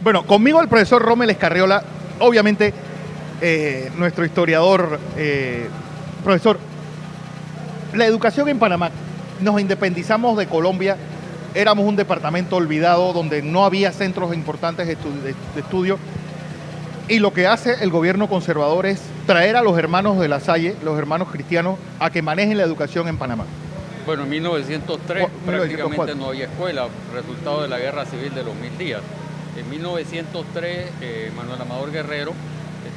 Bueno, conmigo el profesor Rommel Escarriola, obviamente nuestro historiador. Profesor, la educación en Panamá, nos independizamos de Colombia, éramos un departamento olvidado donde no había centros importantes de estudio, y lo que hace el gobierno conservador es traer a los hermanos de La Salle, los hermanos cristianos, a que manejen la educación en Panamá. Bueno, en 1903 prácticamente 1904. no había escuela, resultado de la Guerra Civil de los 1000 días. En 1903, Manuel Amador Guerrero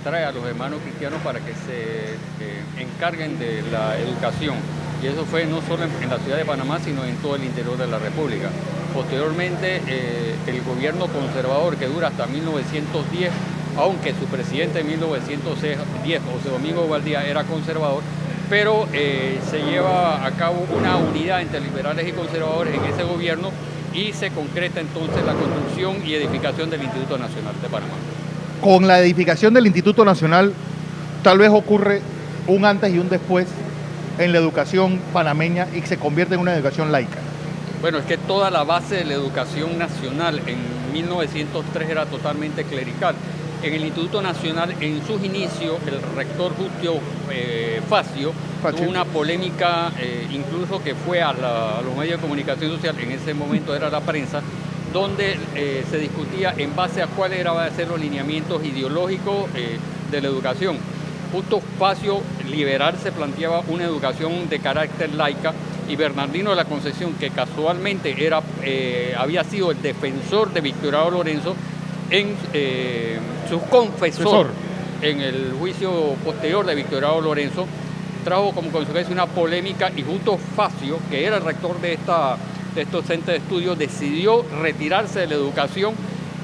trae a los hermanos cristianos para que se encarguen de la educación. Y eso fue no solo en la ciudad de Panamá, sino en todo el interior de la República. Posteriormente, el gobierno conservador, que dura hasta 1910, aunque su presidente en 1910, José Domingo Valdía, era conservador, pero se lleva a cabo una unidad entre liberales y conservadores en ese gobierno y se concreta entonces la construcción y edificación del Instituto Nacional de Panamá. Con la edificación del Instituto Nacional, tal vez ocurre un antes y un después en la educación panameña y se convierte en una educación laica. Bueno, es que toda la base de la educación nacional en 1903 era totalmente clerical. En el Instituto Nacional, en sus inicios, el rector Justio Facio tuvo una polémica, incluso que fue a los medios de comunicación social, en ese momento era la prensa, donde se discutía en base a cuáles eran a ser los lineamientos ideológicos de la educación. Justo Facio liberal se planteaba una educación de carácter laica, y Bernardino de la Concepción, que casualmente había sido el defensor de Victoriano Lorenzo, en su confesor en el juicio posterior de Victoriano Lorenzo, trajo como consecuencia una polémica, y justo Facio, que era el rector de estos centros de estudio, decidió retirarse de la educación,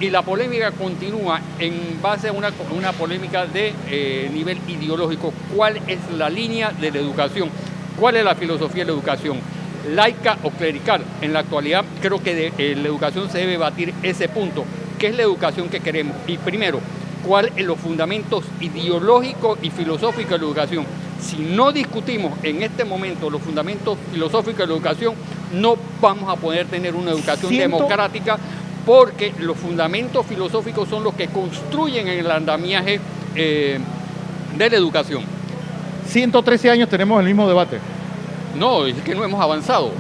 y la polémica continúa en base a una polémica de nivel ideológico. ¿Cuál es la línea de la educación? ¿Cuál es la filosofía de la educación? ¿Laica o clerical? En la actualidad creo que la educación se debe batir ese punto. ¿Qué es la educación que queremos? Y primero, ¿cuáles son los fundamentos ideológicos y filosóficos de la educación? Si no discutimos en este momento los fundamentos filosóficos de la educación, no vamos a poder tener una educación democrática, porque los fundamentos filosóficos son los que construyen el andamiaje de la educación. 113 años tenemos el mismo debate. No, es que no hemos avanzado.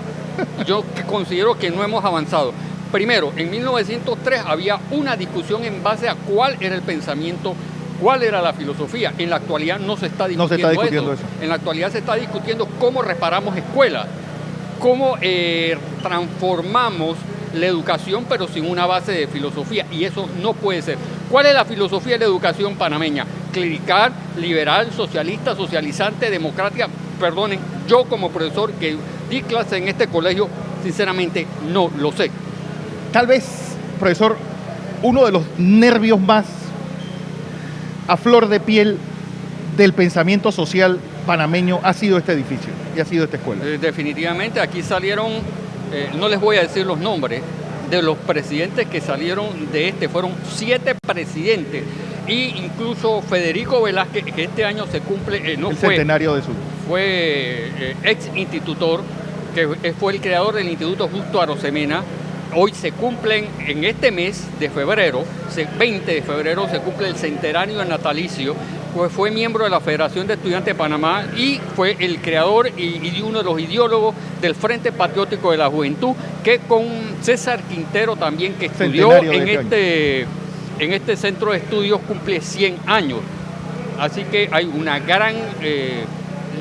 Yo considero que no hemos avanzado. Primero, en 1903 había una discusión en base a cuál era el pensamiento, cuál era la filosofía. En la actualidad no se está discutiendo, eso. En la actualidad se está discutiendo cómo reparamos escuelas, cómo transformamos la educación, pero sin una base de filosofía, y eso no puede ser. ¿Cuál es la filosofía de la educación panameña? Clerical, liberal, socialista, socializante, democrática. Perdonen, yo como profesor que di clase en este colegio, sinceramente no lo sé. Tal vez, profesor, uno de los nervios más a flor de piel del pensamiento social panameño ha sido este edificio y ha sido esta escuela. Definitivamente, aquí salieron, no les voy a decir los nombres de los presidentes que salieron fueron 7 presidentes, e incluso Federico Velázquez, que este año se cumple, el centenario de su... Fue ex institutor, que fue el creador del Instituto Justo Arosemena. Hoy se cumplen, en este mes de febrero, 20 de febrero, se cumple el centenario del natalicio. Pues fue miembro de la Federación de Estudiantes de Panamá y fue el creador y uno de los ideólogos del Frente Patriótico de la Juventud, que con César Quintero también, que estudió en este centro de estudios, cumple 100 años. Así que hay una gran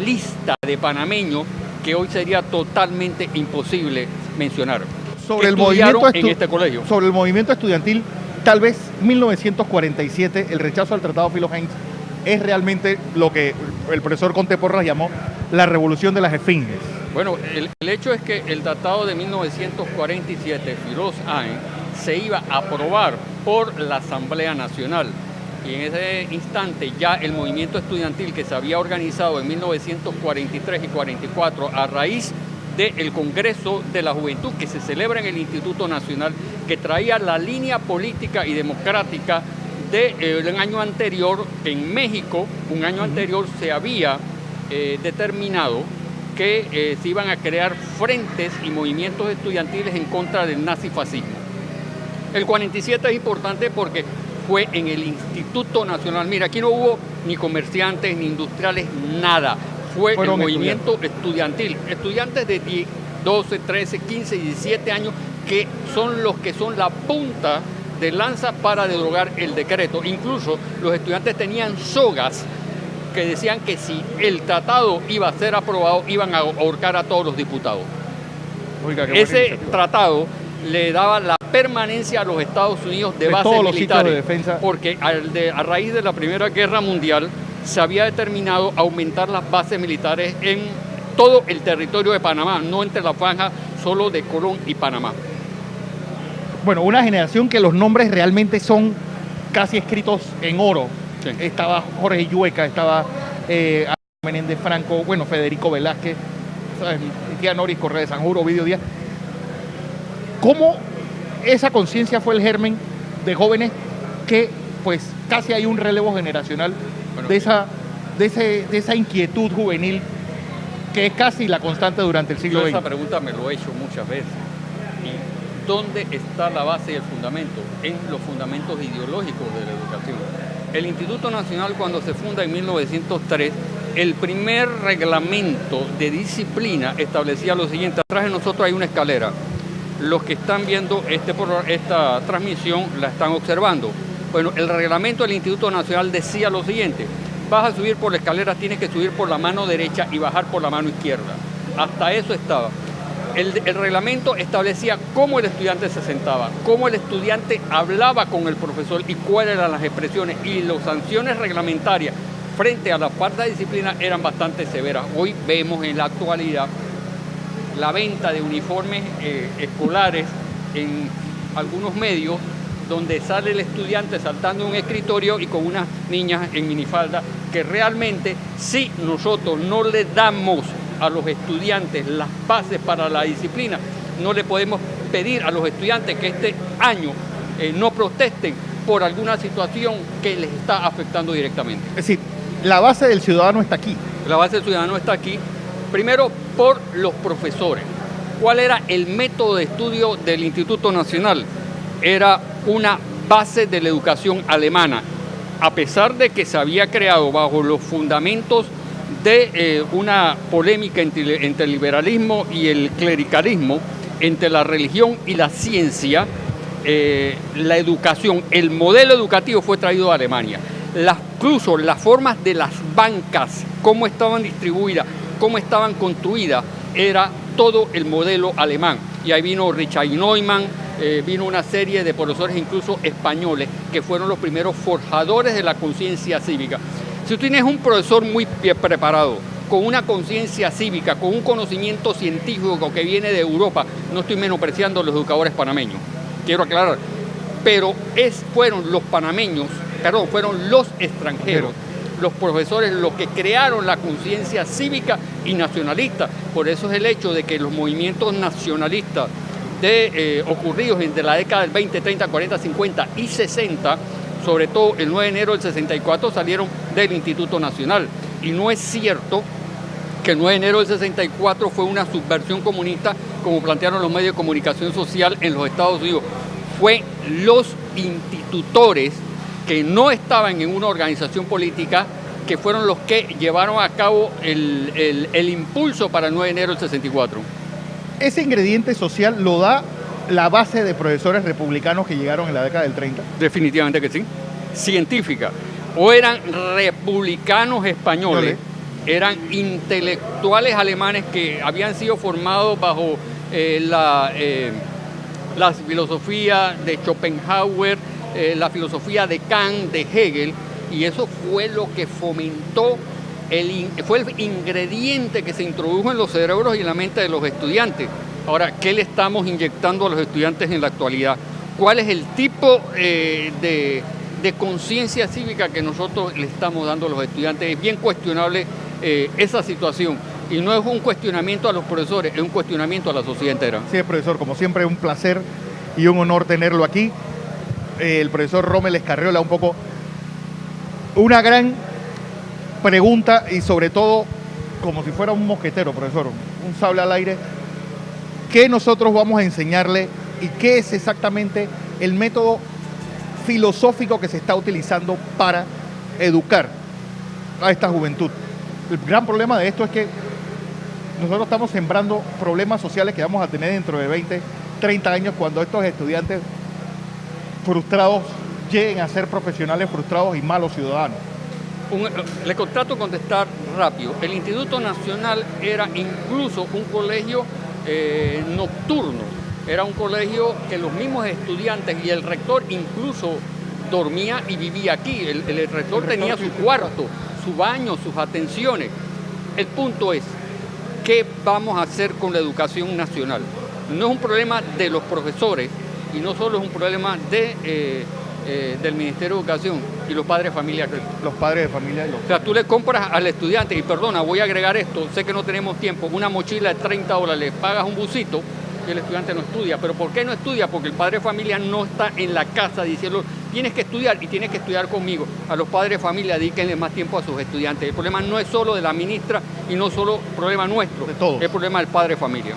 lista de panameños que hoy sería totalmente imposible mencionar. Sobre este colegio. Sobre el movimiento estudiantil, tal vez 1947, el rechazo al Tratado Filo-Heinz, es realmente lo que el profesor Conte Porras llamó la revolución de las esfinges. Bueno, el hecho es que el tratado de 1947, Filo-Heinz, se iba a aprobar por la Asamblea Nacional. Y en ese instante ya el movimiento estudiantil, que se había organizado en 1943 y 44 a raíz del Congreso de la Juventud, que se celebra en el Instituto Nacional, que traía la línea política y democrática del año anterior. En México, un año anterior, se había determinado que se iban a crear frentes y movimientos estudiantiles en contra del nazifascismo. El 47 es importante porque fue en el Instituto Nacional. Mira, aquí no hubo ni comerciantes, ni industriales, nada. Fueron el movimiento estudiantil. Estudiantes de 10, 12, 13, 15 y 17 años que son los que son la punta de lanza para derogar el decreto. Incluso los estudiantes tenían sogas que decían que si el tratado iba a ser aprobado, iban a ahorcar a todos los diputados. Oiga, ese tratado le daba la permanencia a los Estados Unidos de bases todos los militares, sitios de defensa. porque a raíz de la Primera Guerra Mundial se había determinado aumentar las bases militares en todo el territorio de Panamá, no entre la franja solo de Colón y Panamá. Bueno, una generación que los nombres realmente son casi escritos en oro. Sí. Estaba Jorge Llueca, estaba Menéndez Franco, bueno, Federico Velázquez, ¿sabes? Mi tía Noris Correa de Sanjuro, Ovidio Díaz. ¿Cómo esa conciencia fue el germen de jóvenes que pues casi hay un relevo generacional de esa inquietud juvenil que es casi la constante durante el siglo XX? Esa pregunta me lo he hecho muchas veces. ¿Y dónde está la base y el fundamento? En los fundamentos ideológicos de la educación. El Instituto Nacional, cuando se funda en 1903, el primer reglamento de disciplina establecía lo siguiente. Atrás de nosotros hay una escalera. Los que están viendo esta transmisión la están observando. Bueno, el reglamento del Instituto Nacional decía lo siguiente: vas a subir por la escalera, tienes que subir por la mano derecha y bajar por la mano izquierda. Hasta eso estaba. El reglamento establecía cómo el estudiante se sentaba, cómo el estudiante hablaba con el profesor y cuáles eran las expresiones, y las sanciones reglamentarias frente a la falta de disciplina eran bastante severas. Hoy vemos en la actualidad la venta de uniformes escolares en algunos medios, donde sale el estudiante saltando un escritorio y con unas niñas en minifalda, que realmente, si nosotros no le damos a los estudiantes las bases para la disciplina, no le podemos pedir a los estudiantes que este año no protesten por alguna situación que les está afectando directamente. Es decir, la base del ciudadano está aquí. La base del ciudadano está aquí, primero por los profesores. ¿Cuál era el método de estudio del Instituto Nacional? Era una base de la educación alemana, a pesar de que se había creado bajo los fundamentos de una polémica entre el liberalismo y el clericalismo, entre la religión y la ciencia. La educación, el modelo educativo fue traído a Alemania. Incluso las formas de las bancas, cómo estaban distribuidas, cómo estaban construidas, era todo el modelo alemán. Y ahí vino Richard Neumann, vino una serie de profesores incluso españoles que fueron los primeros forjadores de la conciencia cívica. Si tú tienes un profesor muy bien preparado, con una conciencia cívica, con un conocimiento científico que viene de Europa, no estoy menospreciando a los educadores panameños, quiero aclarar, pero fueron los extranjeros, los profesores, los que crearon la conciencia cívica y nacionalista. Por eso es el hecho de que los movimientos nacionalistas ocurridos entre la década del 20, 30, 40, 50 y 60, sobre todo el 9 de enero del 64, salieron del Instituto Nacional. Y no es cierto que el 9 de enero del 64 fue una subversión comunista, como plantearon los medios de comunicación social en los Estados Unidos. Fue los institutores que no estaban en una organización política, que fueron los que llevaron a cabo el impulso para el 9 de enero del 64. Ese ingrediente social lo da la base de profesores republicanos que llegaron en la década del 30. Definitivamente que sí. Científica. O eran republicanos españoles, eran intelectuales alemanes que habían sido formados bajo la filosofía de Schopenhauer, la filosofía de Kant, de Hegel, y eso fue lo que fomentó, fue el ingrediente que se introdujo en los cerebros y en la mente de los estudiantes. Ahora, ¿qué le estamos inyectando a los estudiantes en la actualidad? ¿Cuál es el tipo de conciencia cívica que nosotros le estamos dando a los estudiantes? Es bien cuestionable esa situación. Y no es un cuestionamiento a los profesores, es un cuestionamiento a la sociedad entera. Sí, profesor, como siempre, un placer y un honor tenerlo aquí. El profesor Rommel Escarriola, un poco una gran pregunta y sobre todo como si fuera un mosquetero, profesor, un sable al aire. ¿Qué nosotros vamos a enseñarle y qué es exactamente el método filosófico que se está utilizando para educar a esta juventud. El gran problema de esto es que nosotros estamos sembrando problemas sociales que vamos a tener dentro de 20, 30 años cuando estos estudiantes frustrados lleguen a ser profesionales frustrados y malos ciudadanos. Le contrato contestar rápido. El Instituto Nacional era incluso un colegio nocturno. Era un colegio que los mismos estudiantes y el rector incluso dormía y vivía aquí. El rector tenía su cuarto, su baño, sus atenciones. El punto es, ¿qué vamos a hacer con la educación nacional? No es un problema de los profesores y no solo es un problema del Ministerio de Educación y los padres de familia. Los padres de familia. O sea, tú le compras al estudiante, y perdona, voy a agregar esto, sé que no tenemos tiempo, una mochila de $30, le pagas un busito y el estudiante no estudia. ¿Pero por qué no estudia? Porque el padre de familia no está en la casa diciendo, tienes que estudiar y tienes que estudiar conmigo. A los padres de familia dedíquenle más tiempo a sus estudiantes. El problema no es solo de la ministra y no solo problema nuestro, de todos. Es problema del padre de familia.